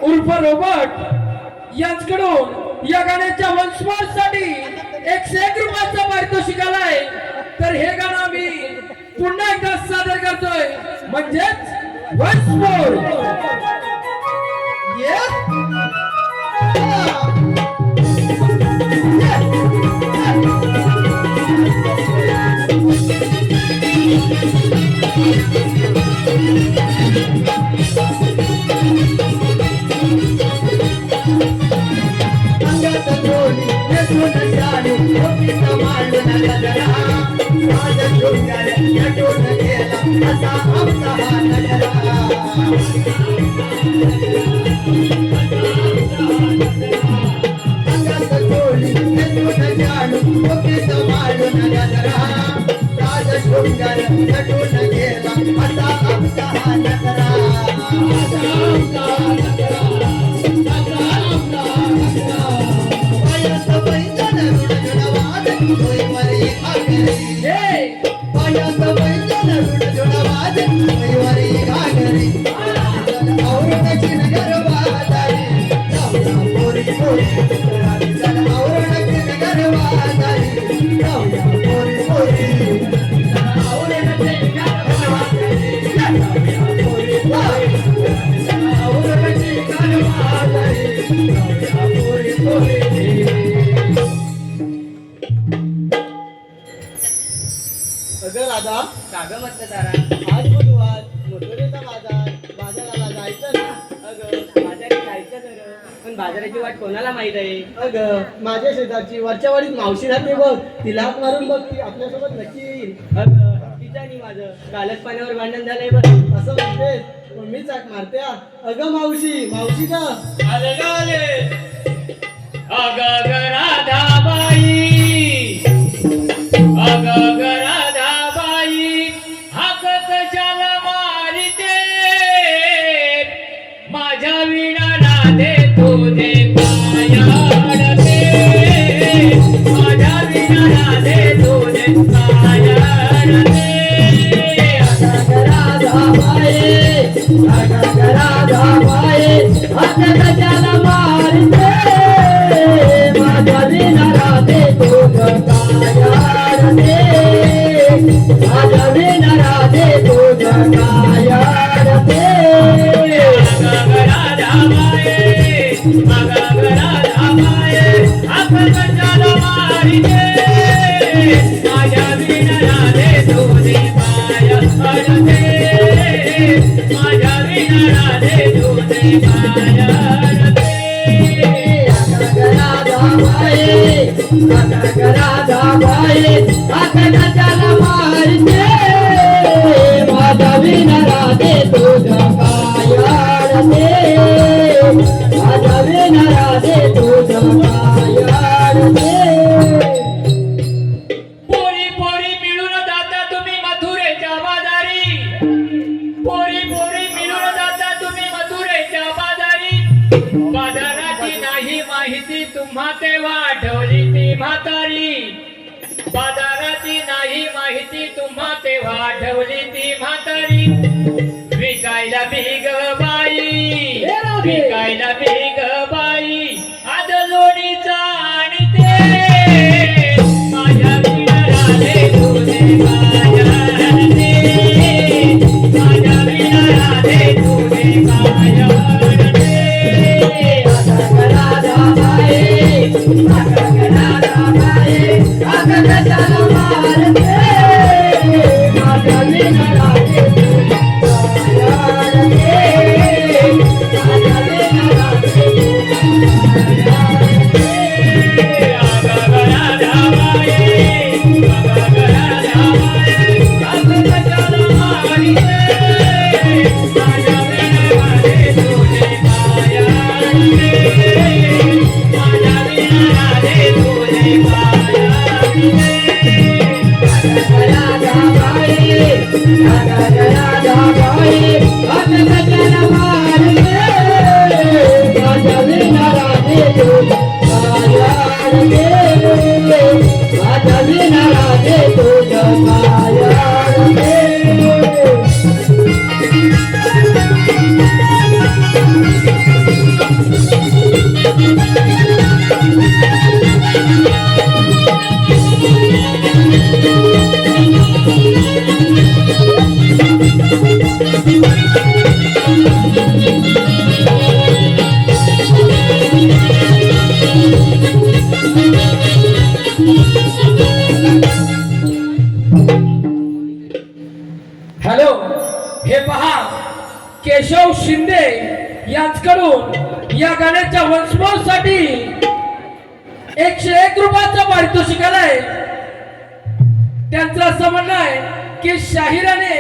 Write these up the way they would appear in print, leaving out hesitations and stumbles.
उर्फ रोबोट यांच्याकडून या गाण्याच्या वंशवासाठी 101 रुपयाचा पारितोषिक आलाय. तर हे गाणं आम्ही पुन्हा एकदा सादर करतोय म्हणजेच वन्स मोर. अगं राधा, कागं मतदारा आज बुधवार मथुरेचा बाजाराला जायचं ना. अगं बाजारात जायचं खरं, पण बाजाराची वाट कोणाला माहित आहे. अगं माझ्या शेजारची वरच्या वाडीत मावशी राहते बघ, तिला हाक मारून बघ, ती आपल्यासोबत नक्की येईल. अगं तिचं आणि माझं कालच पाण्यावर भांडण झालंय बघ. असं म्हणते पण मीच हाक मारते. अगं मावशी, मावशी का अगं राधाबाई, अगं राधाबाई, माझ्या विणा राधे तुझे पाय अडते माझ्या विणा राधे तुझे पाय अडते पोरी पोरी मिळून जाता तुम्ही मथुरेच्या बाजारी पोरी पोरी मिळून जाता तुम्ही मथुरेच्या बाजारी बाजाराची नाही माहिती तुम्हा तेव्हा आठवली ती म्हातारी बाजाराची नाही माहिती तुम्हा तेव्हा आठवली ती म्हातारी विकायला भीग बाई विकायला भीग बाई आज लोणीचा आणि ते माझ्या विणा राधे तुझे पाय अडते माझ्या विणा राधे तुझे पाय अडते हॅलो, हे पहा केशव शिंदे यांच्याकडून या गाण्याच्या वंशमोर साठी 101 रुपयाचं पारितोषिक आलंय. त्यांचं असं म्हणणं आहे की शाहिराने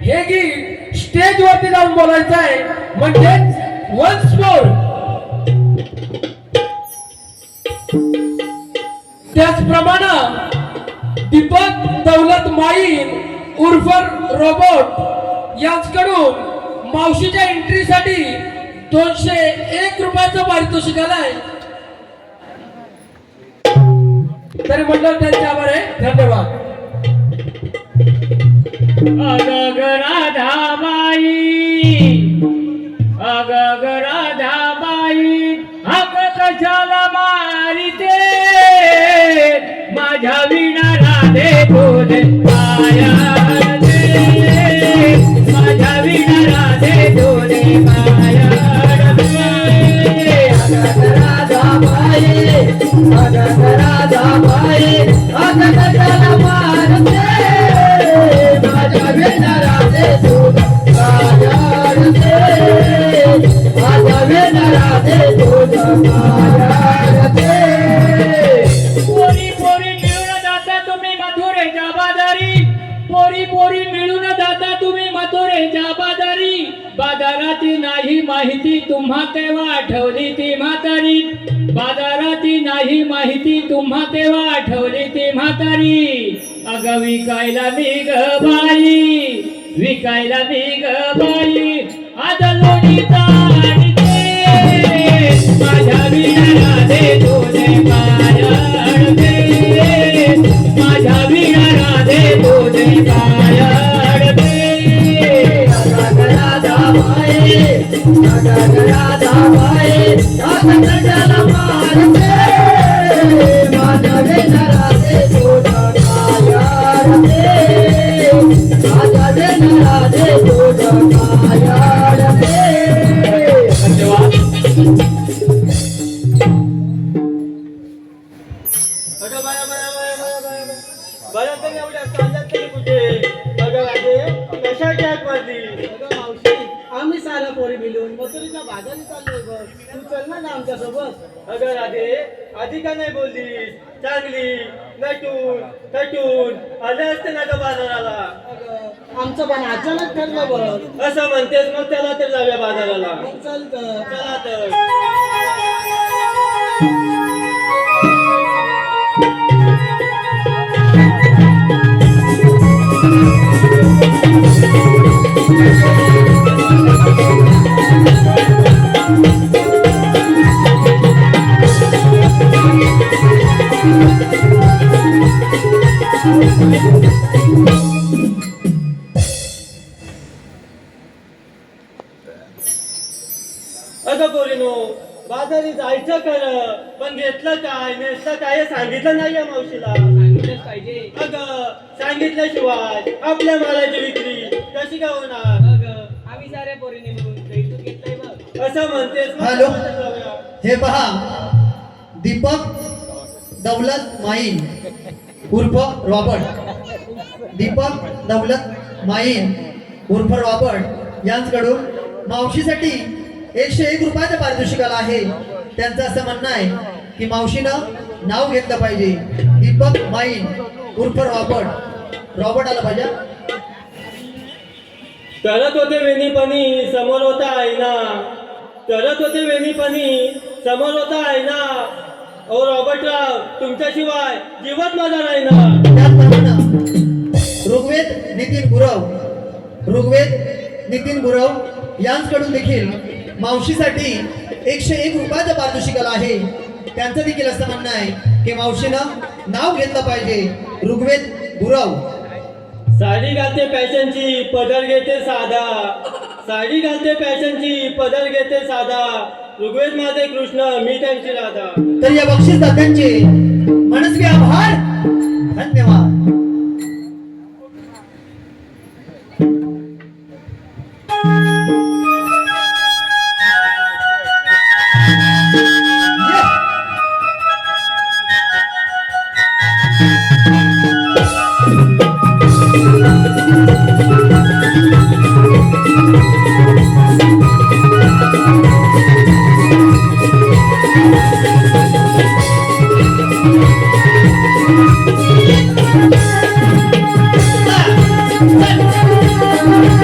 हे गीत स्टेज वरती जाऊन बोलायचं आहे, म्हणजेच वन्स मोर. त्याचप्रमाणे दीपक दौलत माईन उर्फ रोबोट यांच्याकडून मावशीच्या एंट्रीसाठी 201 रुपयाचं पारितोषिक आलंय. तरी मंडळ त्यांचे आभार आहे. धन्यवाद. अगग राधाबाई अगग राधाबाई हक कशाला मारिते माझ्या विणा राधे तुझे पाय अडते माझ्या विणा राधे तुझे पाय अडते अगग राधाबाई अगग राधाबाई अगग कशाला मारते माझ्या विणा राधे तुझे पाय अडते माझ्या विणा राधे तुझे पाय अडते. पोरी पोरी मिळून जाता तुम्ही मथुरेच्या बाजारी पोरी पोरी मिळून जाता तुम्ही मथुरेच्या बाजारी बाजाराची नाही माहिती तुम्हा तेव्हा आठवली ती म्हातारी बाजाराची नाही माहिती तुम्हा तेव्हा आठवली ती म्हातारी अगं विकायला निघ बाई विकायला निघ बाई आज लोणीचा आणि ते माझ्या विणा राधे तुझे पाय अडते माझ्या विणा राधे तुझे पाय अडते अगग राधाबाई अगग राधाबाई अगग कशाला मारते माझ्या विणा राधे तुझे पाय अडते माझ्या विणा राधे तुझे पाय अडते. धन्यवाद. बरं तर एवढ्या चालत तरी कुठे अगं राजे कशा टॅक मारली अगं मावशी आम्ही साऱ्या पोरी मिळून मथुरीच्या बाजारी चाललोय बघ. तू चल ना आमच्या सोबत. अगं राधे आधी का नाही बोलली चांगली नटून थटून आले असते ना ग बाजाराला अगं आमचं पण अचानक ठरलं बघ. असं म्हणतेस मग त्याला तर जाऊया बाजाराला मग चल तर. चला तर अगं पोरीनो बाजारी जायचं खरं पण घेतलं काय नेसलं काय हे सांगितलं नाहीये मावशीला सांगितलंच पाहिजे. अगं सांगितल्याशिवाय आपल्या मालाची विक्री कशी का होणार अगं आम्ही साऱ्या पोरीने मिळून कैतूक घेतलंय बघ. असं म्हणतेस मग हॅलो. बाजारात जाऊया. हे पहा दीपक दौलत माईन उर्फ रॉबर्ट. दीपक दौलत माईन उर्फ रॉबर्ट यांच्याकडून मावशीसाठी 101 रुपयाचं पारितोषिकाला आहे. त्यांचं असं म्हणणं आहे की मावशीनं नाव घेतलं पाहिजे. दीपक माईन उर्फ रॉबर्ट आला पाहिजे. करत होते वेणीपणी समोर होता आईना करत होते वेणीपणी समोर होता आईना ओ रॉबर्टराव तुमच्याशिवाय जीवत माझा नाही ना त्याचप्रमाणे ऋग्वेद नितीन गुरव यांच्याकडून देखील मावशीसाठी 101 रुपयाचं पारितोषिकाला आहे. त्यांचं देखील असं म्हणणं आहे की मावशीनं नाव घेतलं पाहिजे. ऋग्वेद गुरव. साडी घालते फॅशनची पदर घेते साधा साडी घालते फॅशनची पदर घेते साधा ऋग्वेद माझे कृष्ण मी त्यांची राधा तर या बक्षीस दात्यांचे मनस्वी आभार. धन्यवाद.